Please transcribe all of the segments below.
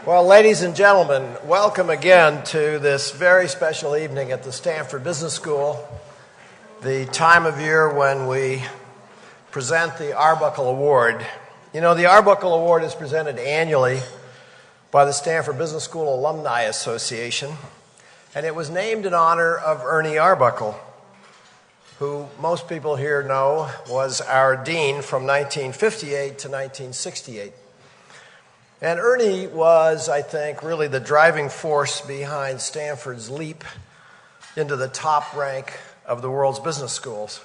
Well, ladies and gentlemen, welcome again to this very special evening at the Stanford Business School, the time of year when we present the Arbuckle Award. You know, the Arbuckle Award is presented annually by the Stanford Business School Alumni Association, and it was named in honor of Ernie Arbuckle, who most people here know was our dean from 1958 to 1968. And Ernie was, I think, really the driving force behind Stanford's leap into the top rank of the world's business schools.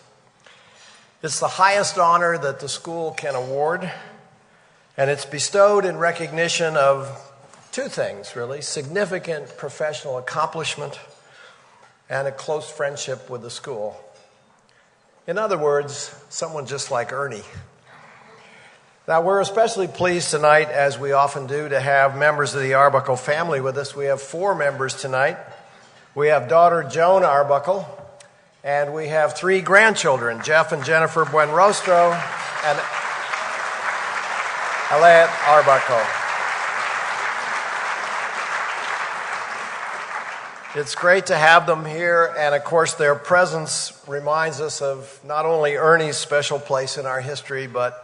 It's the highest honor that the school can award, and it's bestowed in recognition of two things, really: significant professional accomplishment and a close friendship with the school. In other words, someone just like Ernie. Now, we're especially pleased tonight, as we often do, to have members of the Arbuckle family with us. We have 4 members tonight. We have daughter Joan Arbuckle, and we have 3 grandchildren, Jeff and Jennifer Buenrostro and Alette Arbuckle. It's great to have them here, and of course their presence reminds us of not only Ernie's special place in our history, but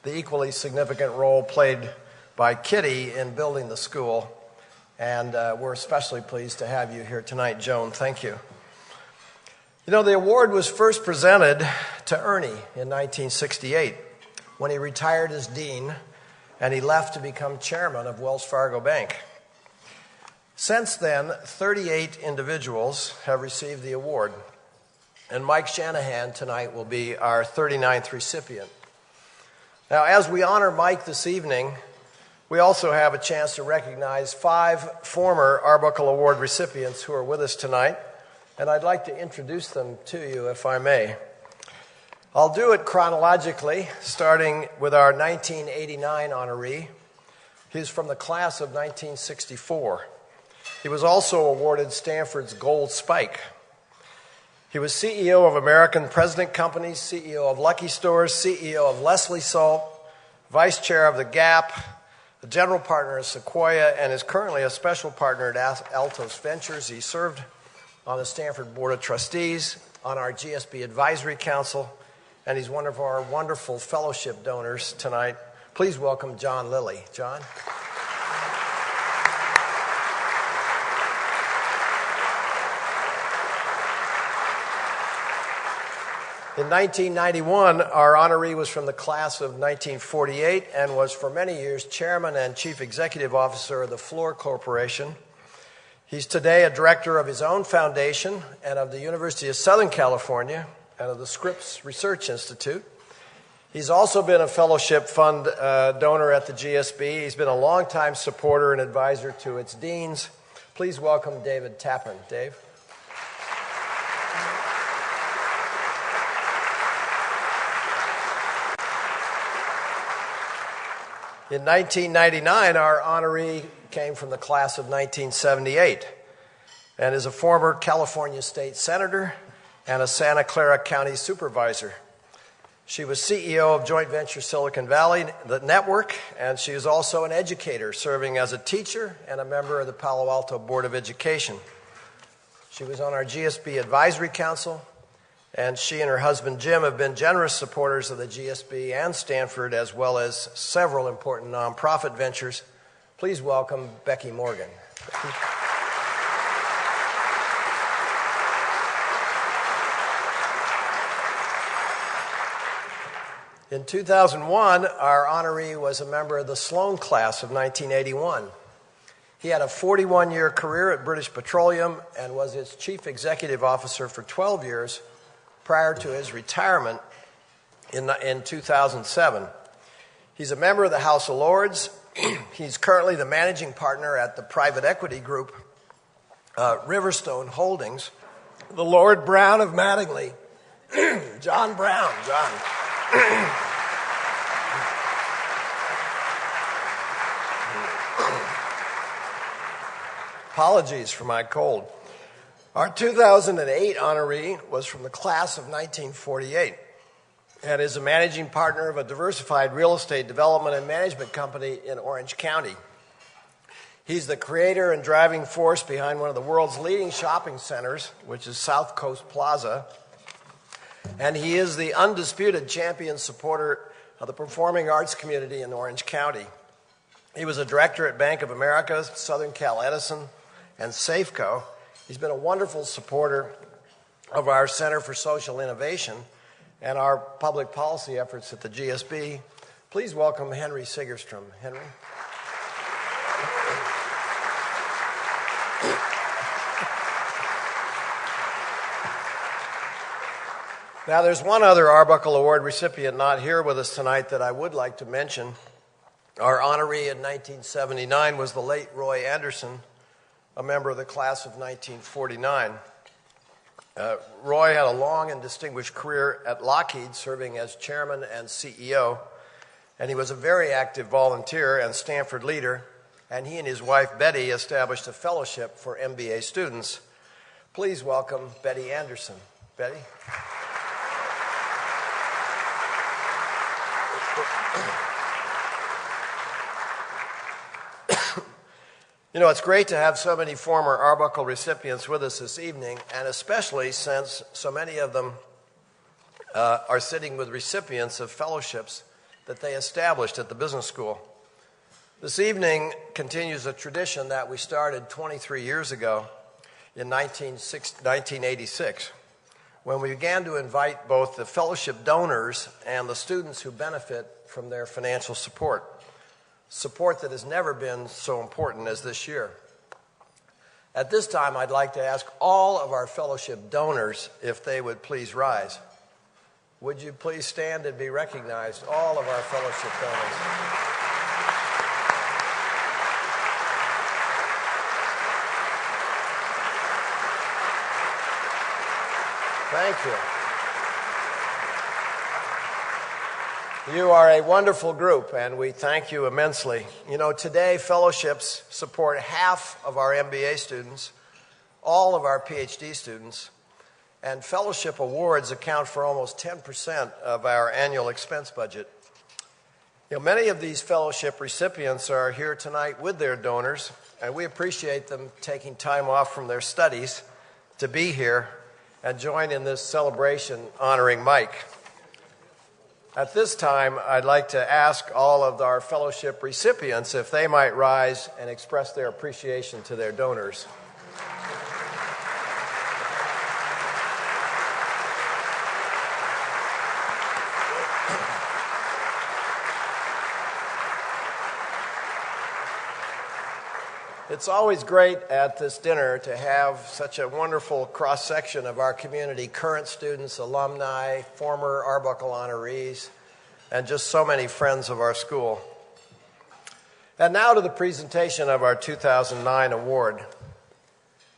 the equally significant role played by Kitty in building the school. And we're especially pleased to have you here tonight, Joan. Thank you. You know, the award was first presented to Ernie in 1968 when he retired as dean and he left to become chairman of Wells Fargo Bank. Since then, 38 individuals have received the award, and Mike Shanahan tonight will be our 39th recipient. Now, as we honor Mike this evening, we also have a chance to recognize 5 former Arbuckle Award recipients who are with us tonight, and I'd like to introduce them to you, if I may. I'll do it chronologically, starting with our 1989 honoree. He's from the class of 1964. He was also awarded Stanford's Gold Spike. He was CEO of American President Companies, CEO of Lucky Stores, CEO of Leslie Salt, Vice Chair of The Gap, the General Partner of Sequoia, and is currently a Special Partner at Altos Ventures. He served on the Stanford Board of Trustees, on our GSB Advisory Council, and he's one of our wonderful fellowship donors tonight. Please welcome John Lilly. John? In 1991, our honoree was from the class of 1948 and was for many years chairman and chief executive officer of the Fluor Corporation. He's today a director of his own foundation and of the University of Southern California and of the Scripps Research Institute. He's also been a fellowship fund donor at the GSB. He's been a longtime supporter and advisor to its deans. Please welcome David Tappan. Dave? In 1999, our honoree came from the class of 1978 and is a former California state senator and a Santa Clara County supervisor. She was CEO of Joint Venture Silicon Valley, the network, and she is also an educator, serving as a teacher and a member of the Palo Alto Board of Education. She was on our GSB Advisory Council, and she and her husband Jim have been generous supporters of the GSB and Stanford, as well as several important nonprofit ventures. Please welcome Becky Morgan. In 2001, our honoree was a member of the Sloan class of 1981. He had a 41-year career at British Petroleum and was its chief executive officer for 12 years prior to his retirement in 2007. He's a member of the House of Lords. He's currently the managing partner at the private equity group Riverstone Holdings. The Lord Brown of Mattingly. John Brown. John. Apologies for my cold. Our 2008 honoree was from the class of 1948 and is a managing partner of a diversified real estate development and management company in Orange County. He's the creator and driving force behind one of the world's leading shopping centers, which is South Coast Plaza. And he is the undisputed champion supporter of the performing arts community in Orange County. He was a director at Bank of America, Southern Cal Edison, and Safeco. He's been a wonderful supporter of our Center for Social Innovation and our public policy efforts at the GSB. Please welcome Henry Sigerstrom. Henry. Now, there's one other Arbuckle Award recipient not here with us tonight that I would like to mention. Our honoree in 1979 was the late Roy Anderson, a member of the class of 1949. Roy had a long and distinguished career at Lockheed, serving as chairman and CEO, and he was a very active volunteer and Stanford leader, and he and his wife Betty established a fellowship for MBA students. Please welcome Betty Anderson. Betty? You know, it's great to have so many former Arbuckle recipients with us this evening, and especially since so many of them are sitting with recipients of fellowships that they established at the business school. This evening continues a tradition that we started 23 years ago in 1986, when we began to invite both the fellowship donors and the students who benefit from their financial support that has never been so important as this year. At this time, I'd like to ask all of our fellowship donors if they would please rise. Would you please stand and be recognized, all of our fellowship donors? Thank you. You are a wonderful group, and we thank you immensely. You know, today, fellowships support half of our MBA students, all of our PhD students, and fellowship awards account for almost 10% of our annual expense budget. You know, many of these fellowship recipients are here tonight with their donors, and we appreciate them taking time off from their studies to be here and join in this celebration honoring Mike. At this time, I'd like to ask all of our fellowship recipients if they might rise and express their appreciation to their donors. It's always great at this dinner to have such a wonderful cross-section of our community, current students, alumni, former Arbuckle honorees, and just so many friends of our school. And now to the presentation of our 2009 award.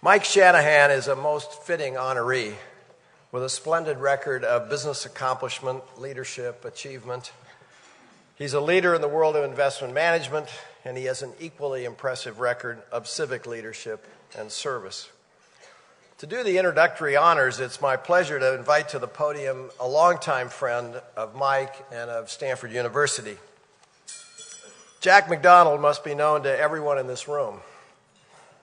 Mike Shanahan is a most fitting honoree with a splendid record of business accomplishment, leadership, achievement. He's a leader in the world of investment management, and he has an equally impressive record of civic leadership and service. To do the introductory honors, it's my pleasure to invite to the podium a longtime friend of Mike and of Stanford University. Jack Mcdonald must be known to everyone in this room.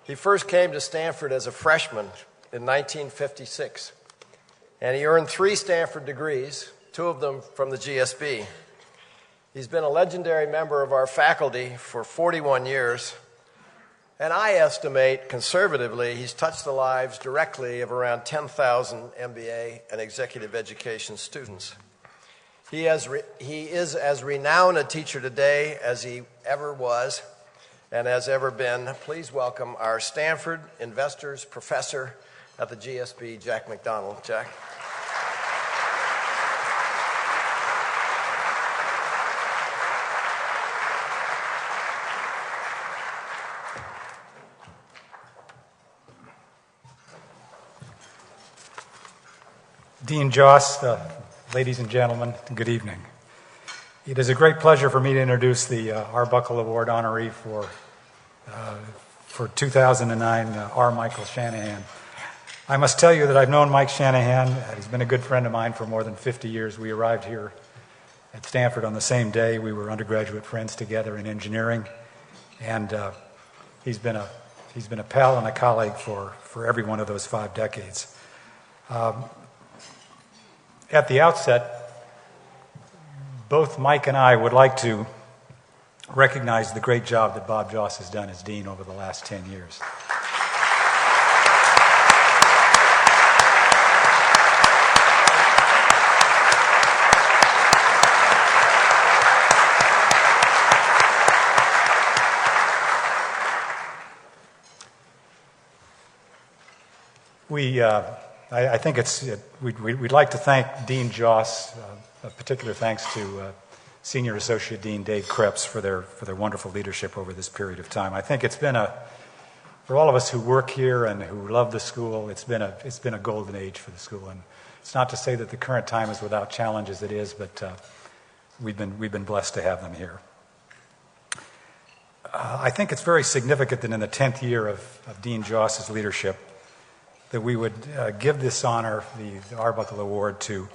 He first came to Stanford as a freshman in 1956, and he earned 3 Stanford degrees, 2 of them from the GSB. He's been a legendary member of our faculty for 41 years, and I estimate conservatively he's touched the lives directly of around 10,000 MBA and executive education students. He is as renowned a teacher today as he ever was and has ever been. Please welcome our Stanford Investors Professor at the GSB, Jack Mcdonald. Jack. Dean Joss, ladies and gentlemen, good evening. It is a great pleasure for me to introduce the Arbuckle Award honoree for 2009, R. Michael Shanahan. I must tell you that I've known Mike Shanahan. He's been a good friend of mine for more than 50 years. We arrived here at Stanford on the same day. We were undergraduate friends together in engineering. And He's been a pal and a colleague for every one of those 5 decades. At the outset, both Mike and I would like to recognize the great job that Bob Joss has done as dean over the last 10 years. I think we'd like to thank Dean Joss. A particular thanks to Senior Associate Dean Dave Krebs for their wonderful leadership over this period of time. I think it's been for all of us who work here and who love the school, it's been a golden age for the school. And it's not to say that the current time is without challenges. It is, but we've been blessed to have them here. I think it's very significant that in the 10th year of Dean Joss's leadership, that we would give this honor, the Arbuckle Award, to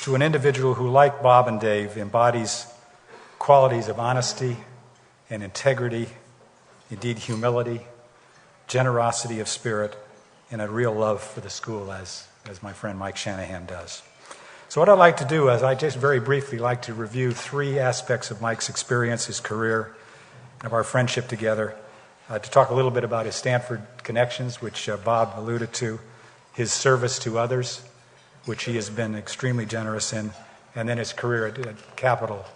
an individual who, like Bob and Dave, embodies qualities of honesty and integrity, indeed humility, generosity of spirit, and a real love for the school, as my friend Mike Shanahan does. So what I'd like to do is I just very briefly like to review 3 aspects of Mike's experience, his career, and of our friendship together. To talk a little bit about his Stanford connections, which Bob alluded to, his service to others, which he has been extremely generous in, and then his career at Capital,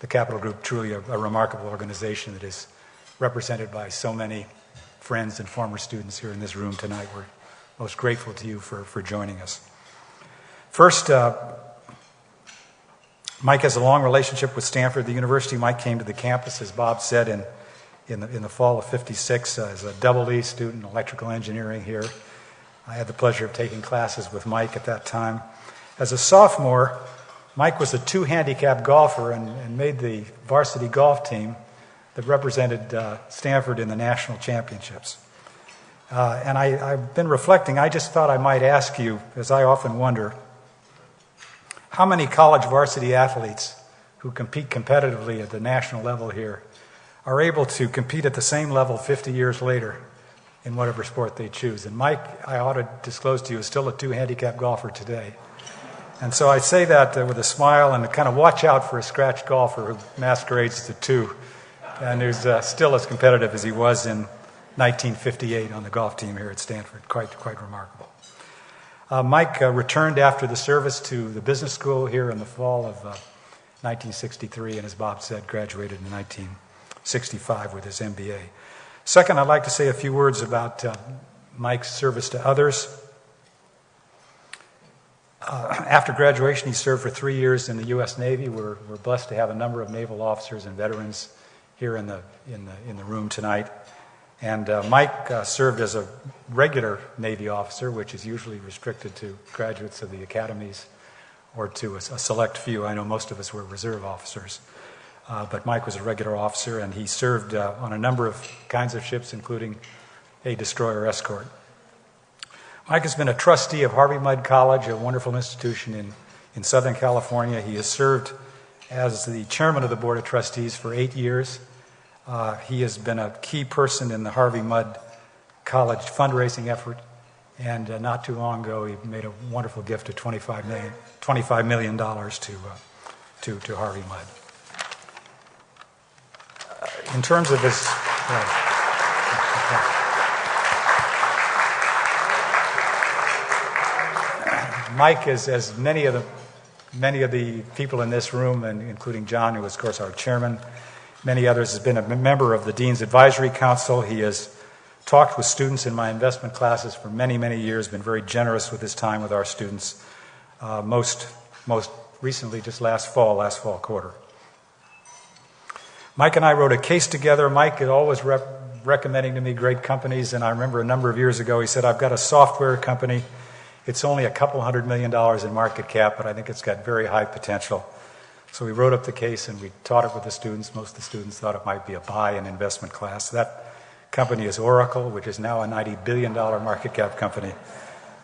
the Capital Group, truly a remarkable organization that is represented by so many friends and former students here in this room tonight. We're most grateful to you for joining us. First, Mike has a long relationship with Stanford. The university, Mike came to the campus, as Bob said, in the fall of '56 as a double E student in electrical engineering here. I had the pleasure of taking classes with Mike at that time. As a sophomore, Mike was a 2-handicap golfer and made the varsity golf team that represented Stanford in the national championships. And I've been reflecting, I just thought I might ask you, as I often wonder, how many college varsity athletes who compete competitively at the national level here are able to compete at the same level 50 years later in whatever sport they choose. And Mike, I ought to disclose to you, is still a 2-handicap golfer today. And so I say that with a smile and to kind of watch out for a scratch golfer who masquerades as a 2 and who's still as competitive as he was in 1958 on the golf team here at Stanford. Quite remarkable. Mike returned after the service to the business school here in the fall of 1963, and as Bob said, graduated in 1965 with his MBA. Second, I'd like to say a few words about Mike's service to others. After graduation, he served for 3 years in the U.S. Navy. We're blessed to have a number of naval officers and veterans here in the room tonight. And Mike served as a regular Navy officer, which is usually restricted to graduates of the academies or to a select few. I know most of us were reserve officers. But Mike was a regular officer, and he served on a number of kinds of ships, including a destroyer escort. Mike has been a trustee of Harvey Mudd College, a wonderful institution in Southern California. He has served as the chairman of the Board of Trustees for 8 years. He has been a key person in the Harvey Mudd College fundraising effort, and not too long ago he made a wonderful gift of $25 million to Harvey Mudd. In terms of his... Mike, as many of the people in this room, and including John, who is, of course, our chairman, many others, has been a member of the Dean's Advisory Council. He has talked with students in my investment classes for many, many years, been very generous with his time with our students, most recently just last fall quarter. Mike and I wrote a case together. Mike is always recommending to me great companies, and I remember a number of years ago he said, I've got a software company. It's only a couple $100 million in market cap, but I think it's got very high potential. So we wrote up the case and we taught it with the students. Most of the students thought it might be a buy in investment class. That company is Oracle, which is now a $90 billion market cap company.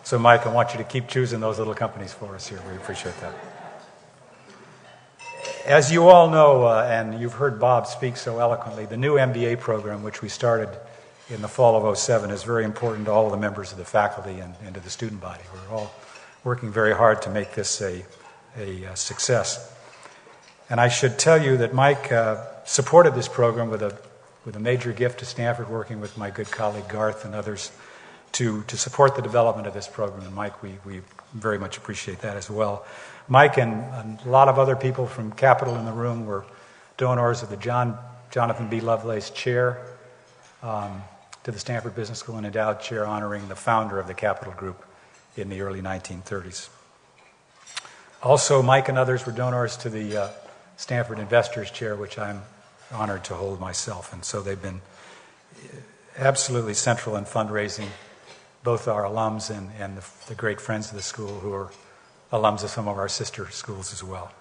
So Mike, I want you to keep choosing those little companies for us here. We appreciate that. As you all know, and you've heard Bob speak so eloquently, the new MBA program, which we started in the fall of '07, is very important to all of the members of the faculty and to the student body. We're all working very hard to make this a success. And I should tell you that Mike supported this program with a major gift to Stanford, working with my good colleague Garth and others to support the development of this program. And Mike, we very much appreciate that as well. Mike and a lot of other people from Capital in the room were donors of the Jonathan B. Lovelace Chair to the Stanford Business School, and endowed chair honoring the founder of the Capital Group in the early 1930s. Also, Mike and others were donors to the Stanford Investors Chair, which I'm honored to hold myself. And so they've been absolutely central in fundraising, both our alums and the great friends of the school who are alums of some of our sister schools as well.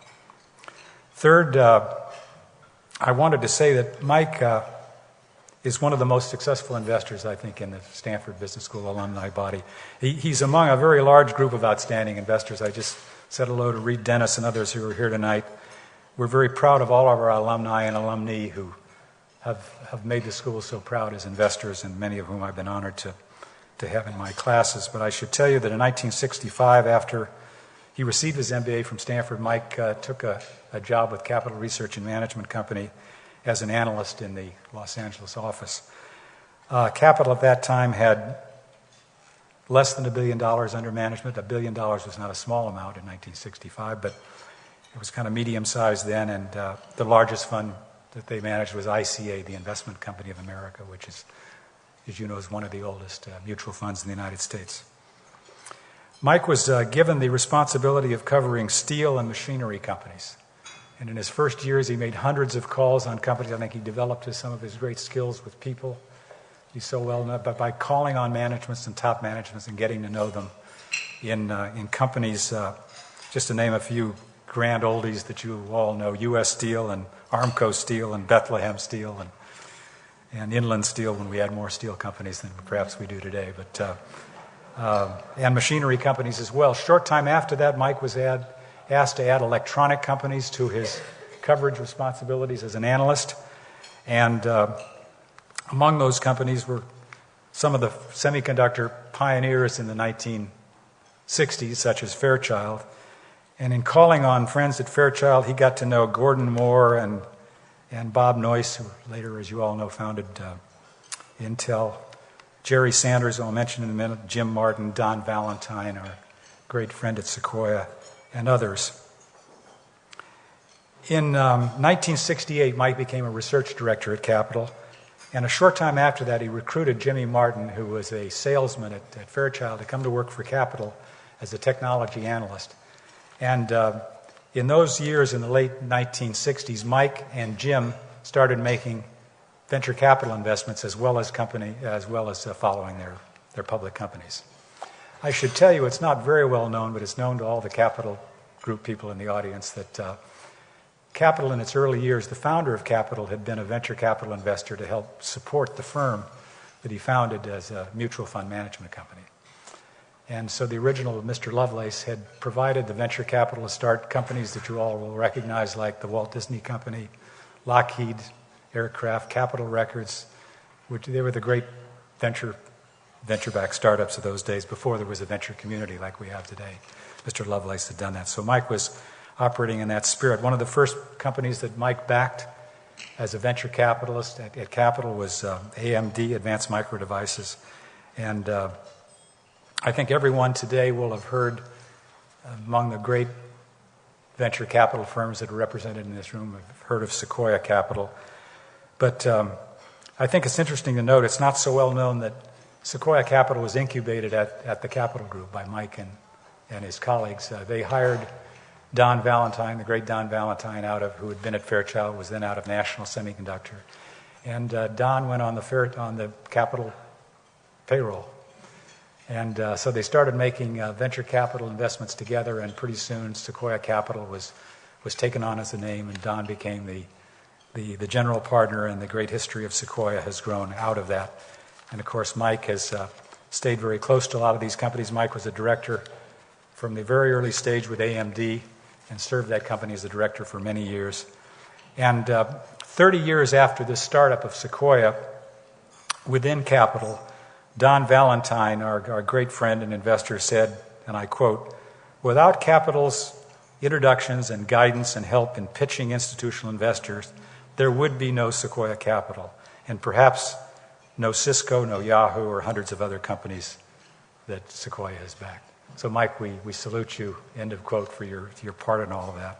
Third, I wanted to say that Mike is one of the most successful investors, I think, in the Stanford Business School alumni body. He's among a very large group of outstanding investors. I just said hello to Reed Dennis and others who are here tonight. We're very proud of all of our alumni and alumni who have made the school so proud as investors, and many of whom I've been honored to have in my classes. But I should tell you that in 1965, after he received his MBA from Stanford, Mike took a job with Capital Research and Management Company as an analyst in the Los Angeles office. Capital at that time had less than $1 billion under management. $1 billion was not a small amount in 1965, but it was kind of medium-sized then, and the largest fund that they managed was ICA, the Investment Company of America, which is, as you know, is one of the oldest mutual funds in the United States. Mike was given the responsibility of covering steel and machinery companies. And in his first years, he made hundreds of calls on companies. I think he developed some of his great skills with people. He's so well known, but by calling on managements and top managements and getting to know them in companies, just to name a few grand oldies that you all know, U.S. Steel and Armco Steel and Bethlehem Steel and Inland Steel, when we had more steel companies than perhaps we do today, but and machinery companies as well. Short time after that, Mike was asked to add electronic companies to his coverage responsibilities as an analyst. And among those companies were some of the semiconductor pioneers in the 1960s, such as Fairchild. And in calling on friends at Fairchild, he got to know Gordon Moore and Bob Noyce, who later, as you all know, founded Intel, Jerry Sanders, who I'll mention in a minute, Jim Martin, Don Valentine, our great friend at Sequoia, and others. In 1968, Mike became a research director at Capital, and a short time after that, he recruited Jimmy Martin, who was a salesman at Fairchild, to come to work for Capital as a technology analyst. And in those years, in the late 1960s, Mike and Jim started making venture capital investments as well as following their public companies. I should tell you, it's not very well known, but it's known to all the Capital Group people in the audience that Capital in its early years, the founder of Capital had been a venture capital investor to help support the firm that he founded as a mutual fund management company. And so the original Mr. Lovelace had provided the venture capital to start companies that you all will recognize, like the Walt Disney Company, Lockheed Aircraft, Capitol Records, which they were the great venture-backed startups of those days before there was a venture community like we have today. Mr. Lovelace had done that. So Mike was operating in that spirit. One of the first companies that Mike backed as a venture capitalist at Capital was AMD, Advanced Micro Devices. And I think everyone today will have heard, among the great venture capital firms that are represented in this room, have heard of Sequoia Capital. But I think it's interesting to note, it's not so well known that Sequoia Capital was incubated at the Capital Group by Mike and his colleagues. They hired Don Valentine, the great Don Valentine, who had been at Fairchild, was then out of National Semiconductor. And Don went on the Capital payroll. And so they started making venture capital investments together, and pretty soon Sequoia Capital was taken on as a name, and Don became the general partner, and the great history of Sequoia has grown out of that. And of course, Mike has stayed very close to a lot of these companies. Mike was a director from the very early stage with AMD, and served that company as a director for many years. And 30 years after the startup of Sequoia, within Capital, Don Valentine, our great friend and investor, said, and I quote, "Without Capital's introductions and guidance and help in pitching institutional investors, there would be no Sequoia Capital, and perhaps no Cisco, no Yahoo, or hundreds of other companies that Sequoia has backed." So, Mike, we salute you, end of quote, for your part in all of that.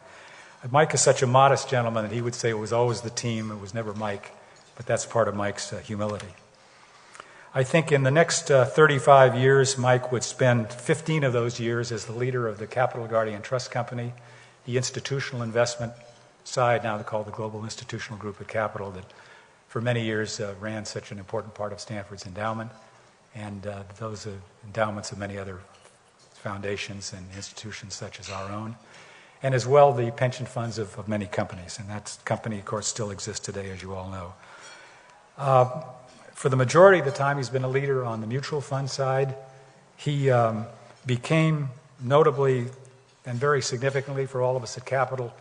Mike is such a modest gentleman that he would say it was always the team, it was never Mike, but that's part of Mike's humility. I think in the next 35 years, Mike would spend 15 of those years as the leader of the Capital Guardian Trust Company, the institutional investment side, now called the Global Institutional Group at Capital, that for many years ran such an important part of Stanford's endowment, and those endowments of many other foundations and institutions such as our own, and as well the pension funds of many companies. And that company, of course, still exists today, as you all know. For the majority of the time, he's been a leader on the mutual fund side. He became, notably and very significantly for all of us at Capital,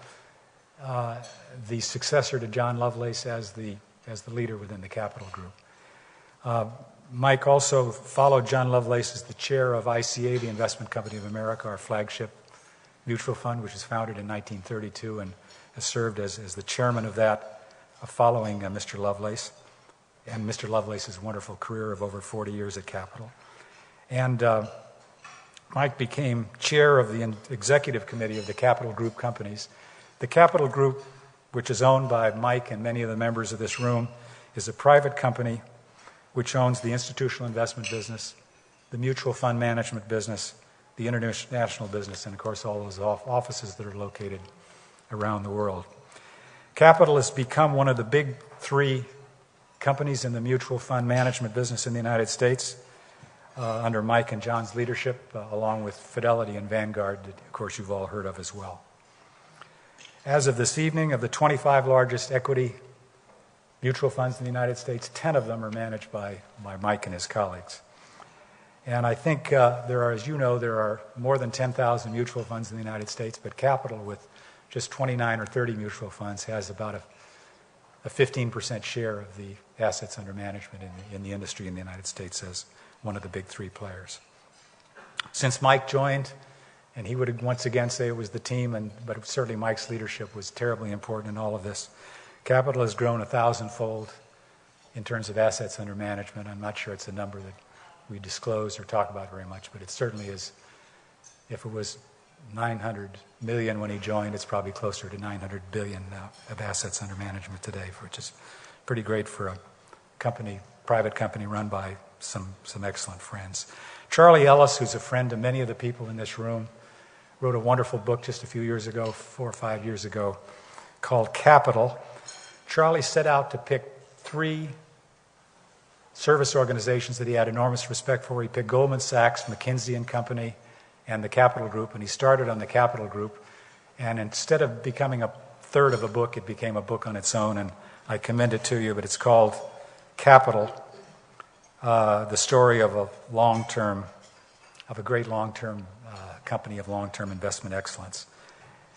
the successor to John Lovelace as the leader within the Capital Group. Mike also followed John Lovelace as the chair of ICA, the Investment Company of America, our flagship mutual fund, which was founded in 1932, and has served as the chairman of that following Mr. Lovelace, and Mr. Lovelace's wonderful career of over 40 years at Capital. And Mike became chair of the executive committee of the Capital Group companies. The Capital Group, which is owned by Mike and many of the members of this room, is a private company which owns the institutional investment business, the mutual fund management business, the international business, and of course all those offices that are located around the world. Capital has become one of the big three companies in the mutual fund management business in the United States under Mike and John's leadership, along with Fidelity and Vanguard, that of course you've all heard of as well. As of this evening, of the 25 largest equity mutual funds in the United States, 10 of them are managed by Mike and his colleagues. And I think there are more than 10,000 mutual funds in the United States, but Capital, with just 29 or 30 mutual funds, has about a 15% share of the assets under management in the industry in the United States as one of the big three players. Since Mike joined, and he would once again say it was the team, but certainly Mike's leadership was terribly important in all of this, Capital has grown 1,000-fold in terms of assets under management. I'm not sure it's a number that we disclose or talk about very much, but it certainly is. If it was 900 million when he joined, it's probably closer to 900 billion now of assets under management today, which is pretty great for a company, private company run by some excellent friends. Charlie Ellis, who's a friend to many of the people in this room, wrote a wonderful book just a few years ago, 4 or 5 years ago, called Capital. Charlie set out to pick 3 service organizations that he had enormous respect for. He picked Goldman Sachs, McKinsey and Company, and the Capital Group, and he started on the Capital Group. And instead of becoming a third of a book, it became a book on its own, and I commend it to you, but it's called Capital, the story of a great long-term company of long-term investment excellence.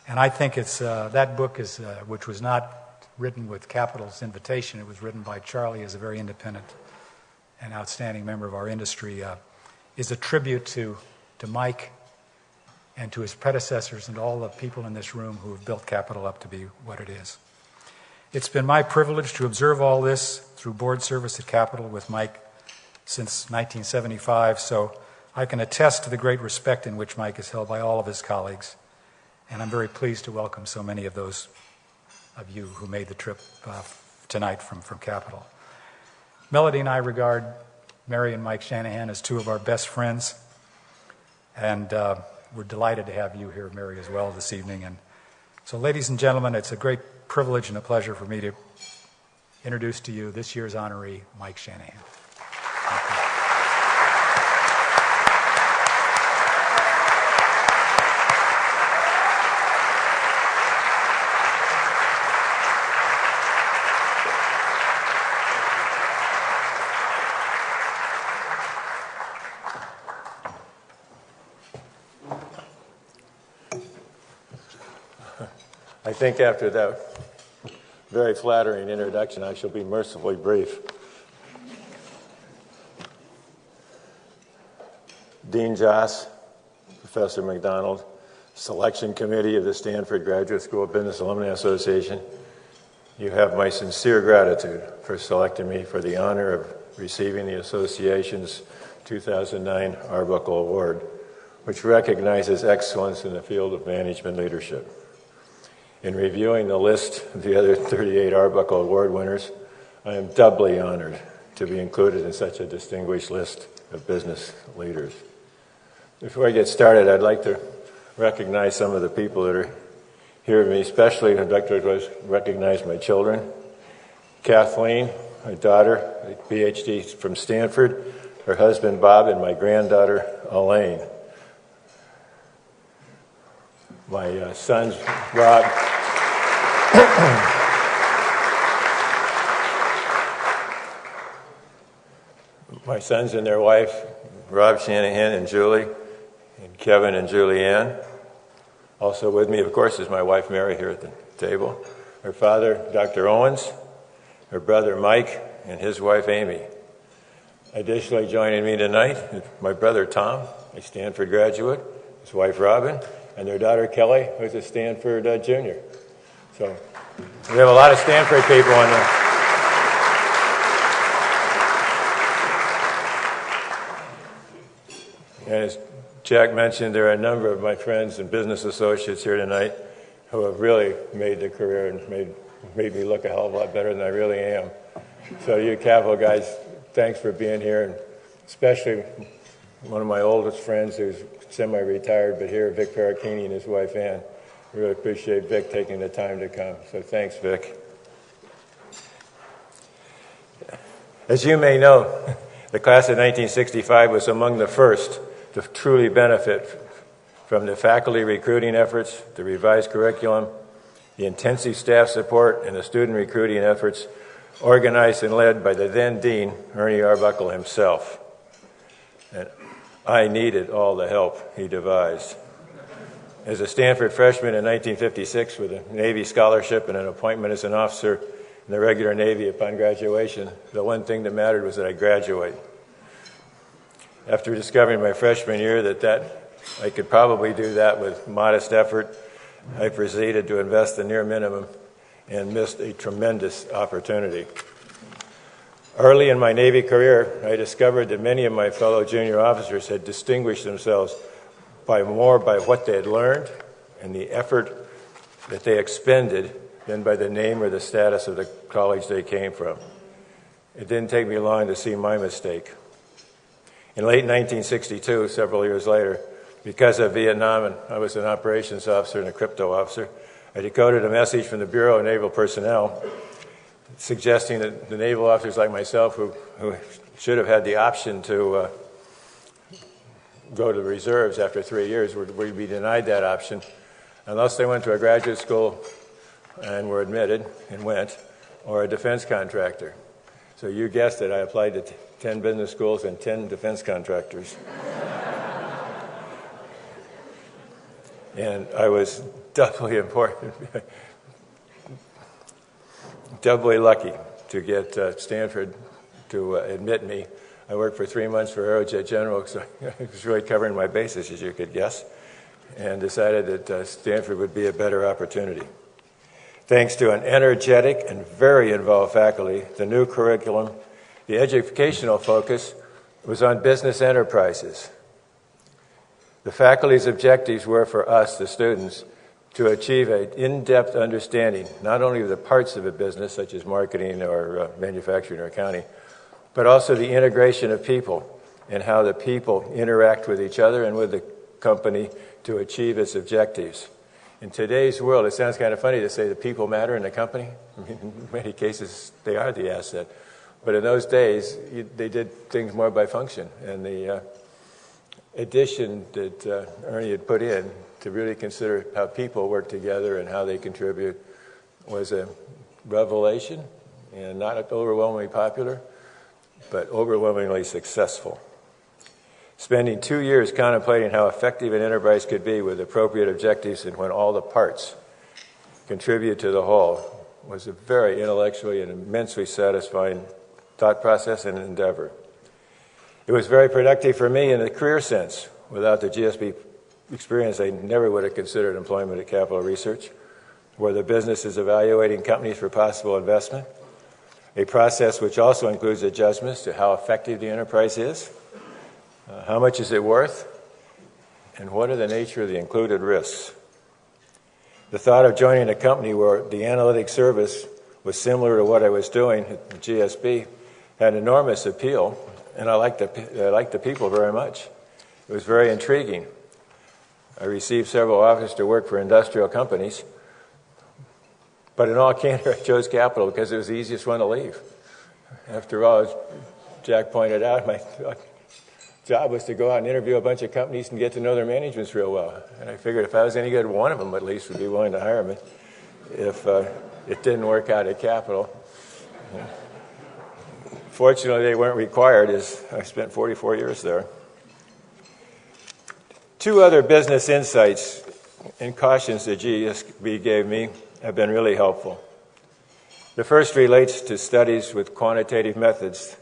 And I think it's that book is, which was not written with Capital's invitation, it was written by Charlie as a very independent and outstanding member of our industry, is a tribute to Mike and to his predecessors and all the people in this room who have built Capital up to be what it is. It's been my privilege to observe all this through board service at Capital with Mike since 1975, so I can attest to the great respect in which Mike is held by all of his colleagues, and I'm very pleased to welcome so many of those of you who made the trip tonight from Capital. Melody and I regard Mary and Mike Shanahan as 2 of our best friends, and we're delighted to have you here, Mary, as well this evening. And so, ladies and gentlemen, it's a great privilege and a pleasure for me to introduce to you this year's honoree, Mike Shanahan. I think after that very flattering introduction, I shall be mercifully brief. Dean Joss, Professor Mcdonald, Selection Committee of the Stanford Graduate School Business Alumni Association, you have my sincere gratitude for selecting me for the honor of receiving the association's 2009 Arbuckle Award, which recognizes excellence in the field of management leadership. In reviewing the list of the other 38 Arbuckle Award winners, I am doubly honored to be included in such a distinguished list of business leaders. Before I get started, I'd like to recognize some of the people that are here with me, especially I'd like to recognize my children. Kathleen, my daughter, a PhD from Stanford, her husband Bob, and my granddaughter Elaine. My sons Rob. My sons and their wife, Rob Shanahan and Julie, and Kevin and Julianne. Also with me, of course, is my wife Mary here at the table. Her father, Dr. Owens, her brother Mike, and his wife Amy. Additionally, joining me tonight is my brother Tom, a Stanford graduate, his wife Robin, and their daughter Kelly, who's a Stanford junior. So we have a lot of Stanford people on there. And as Jack mentioned, there are a number of my friends and business associates here tonight who have really made the career and made me look a hell of a lot better than I really am. So you Capital guys, thanks for being here, and especially one of my oldest friends who's semi-retired but here, Vic Farrakini and his wife Ann. I really appreciate Vic taking the time to come. So thanks, Vic. As you may know, the class of 1965 was among the first to truly benefit from the faculty recruiting efforts, the revised curriculum, the intensive staff support, and the student recruiting efforts organized and led by the then Dean, Ernie Arbuckle himself. And I needed all the help he devised. As a Stanford freshman in 1956 with a Navy scholarship and an appointment as an officer in the regular Navy upon graduation, the one thing that mattered was that I graduate. After discovering my freshman year that I could probably do that with modest effort, I proceeded to invest the near minimum and missed a tremendous opportunity. Early in my Navy career, I discovered that many of my fellow junior officers had distinguished themselves by what they had learned and the effort that they expended than by the name or the status of the college they came from. It didn't take me long to see my mistake. In late 1962, several years later, because of Vietnam, and I was an operations officer and a crypto officer, I decoded a message from the Bureau of Naval Personnel suggesting that the naval officers like myself who should have had the option to go to the reserves after 3 years would be denied that option unless they went to a graduate school and were admitted and went, or a defense contractor. So you guessed it, I applied to 10 business schools and 10 defense contractors. And I was doubly lucky to get Stanford to admit me. I worked for 3 months for Aerojet General, so I was really covering my bases, as you could guess, and decided that Stanford would be a better opportunity. Thanks to an energetic and very involved faculty, the new curriculum, the educational focus was on business enterprises. The faculty's objectives were for us, the students, to achieve an in-depth understanding, not only of the parts of a business, such as marketing or manufacturing or accounting, but also the integration of people and how the people interact with each other and with the company to achieve its objectives. In today's world, it sounds kind of funny to say that people matter in the company. I mean, in many cases, they are the asset. But in those days, they did things more by function. And the addition that Ernie had put in to really consider how people work together and how they contribute was a revelation, and not overwhelmingly popular, but overwhelmingly successful. Spending 2 years contemplating how effective an enterprise could be with appropriate objectives and when all the parts contribute to the whole was a very intellectually and immensely satisfying thought process and endeavor. It was very productive for me in a career sense. Without the GSB experience, I never would have considered employment at Capital Research, where the business is evaluating companies for possible investment, a process which also includes adjustments to how effective the enterprise is, how much is it worth, and what are the nature of the included risks. The thought of joining a company where the analytic service was similar to what I was doing at the GSB had enormous appeal, and I liked the people very much. It was very intriguing. I received several offers to work for industrial companies, but in all candor, I chose Capital because it was the easiest one to leave. After all, as Jack pointed out, my job was to go out and interview a bunch of companies and get to know their managements real well. And I figured if I was any good, one of them at least would be willing to hire me if it didn't work out at Capital. Fortunately, they weren't required, as I spent 44 years there. Two other business insights and cautions that GSB gave me have been really helpful. The first relates to studies with quantitative methods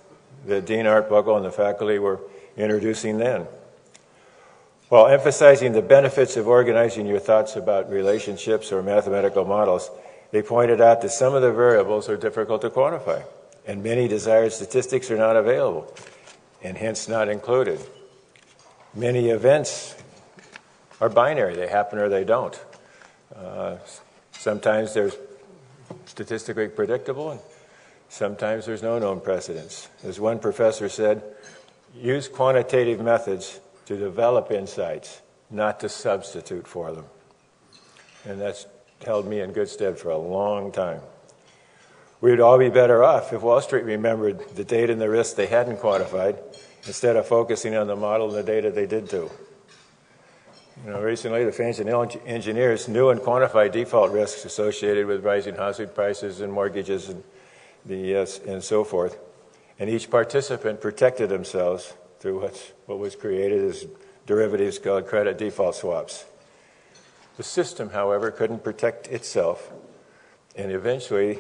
that Dean Arbuckle and the faculty were introducing then. While emphasizing the benefits of organizing your thoughts about relationships or mathematical models, they pointed out that some of the variables are difficult to quantify, and many desired statistics are not available, and hence not included. Many events are binary. They happen or they don't. Sometimes they're statistically predictable, and sometimes there's no known precedents. As one professor said, use quantitative methods to develop insights, not to substitute for them. And that's held me in good stead for a long time. We'd all be better off if Wall Street remembered the data and the risks they hadn't quantified instead of focusing on the model and the data they did do. Recently, the financial engineers knew and quantified default risks associated with rising housing prices and mortgages and so forth. And each participant protected themselves through what was created as derivatives called credit default swaps. The system, however, couldn't protect itself, and eventually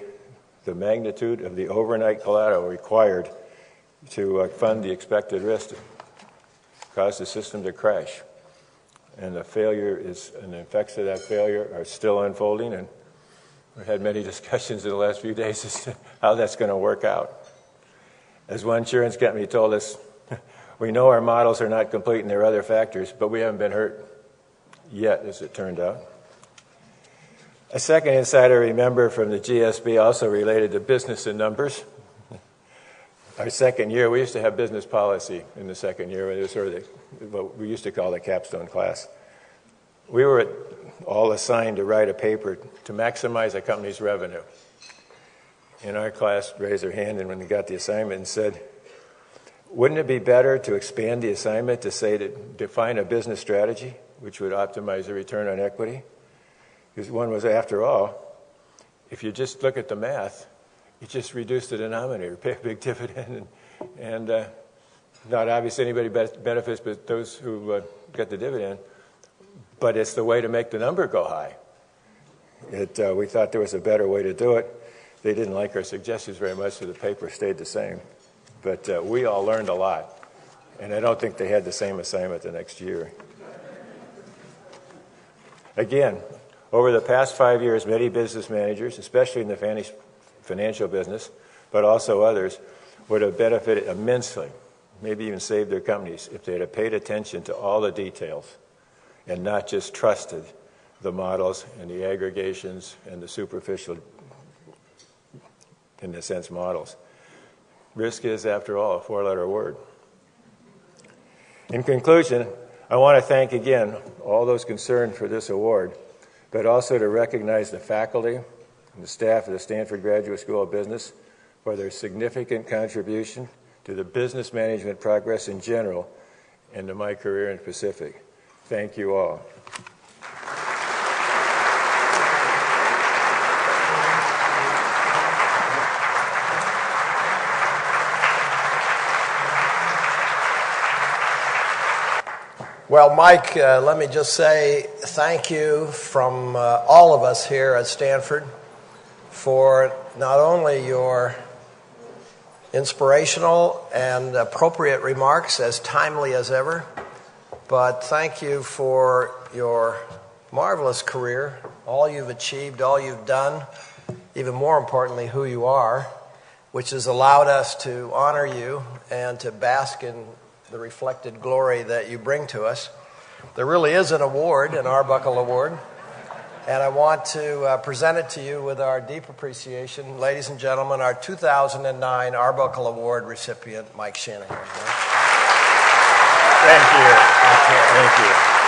the magnitude of the overnight collateral required to fund the expected risk caused the system to crash. And the effects of that failure are still unfolding, and we've had many discussions in the last few days as to how that's going to work out. As one insurance company told us, we know our models are not complete and there are other factors, but we haven't been hurt yet, as it turned out. A second insight I remember from the GSB also related to business and numbers. Our second year, we used to have business policy in the second year. It was sort of what we used to call the capstone class. We were all assigned to write a paper to maximize a company's revenue. In our class, raised their hand and when they got the assignment and said, wouldn't it be better to expand the assignment to say to define a business strategy which would optimize the return on equity? Because one was, after all, if you just look at the math, you just reduce the denominator, pay a big dividend, and not obviously anybody benefits but those who get the dividend, but it's the way to make the number go high. We thought there was a better way to do it. They didn't like our suggestions very much, so the paper stayed the same. But we all learned a lot, and I don't think they had the same assignment the next year. Again, over the past 5 years, many business managers, especially in the financial business, but also others, would have benefited immensely, maybe even saved their companies, if they had paid attention to all the details and not just trusted the models and the aggregations and the superficial, in a sense, models. Risk is, after all, a four-letter word. In conclusion, I want to thank again all those concerned for this award, but also to recognize the faculty and the staff of the Stanford Graduate School of Business for their significant contribution to the business management progress in general and to my career in Pacific. Thank you all. Well, Mike, let me just say thank you from all of us here at Stanford for not only your inspirational and appropriate remarks, as timely as ever, but thank you for your marvelous career, all you've achieved, all you've done, even more importantly, who you are, which has allowed us to honor you and to bask in the reflected glory that you bring to us. There really is an award, an Arbuckle Award, and I want to present it to you with our deep appreciation. Ladies and gentlemen, our 2009 Arbuckle Award recipient, Mike Shanahan. Thank you. Thank you.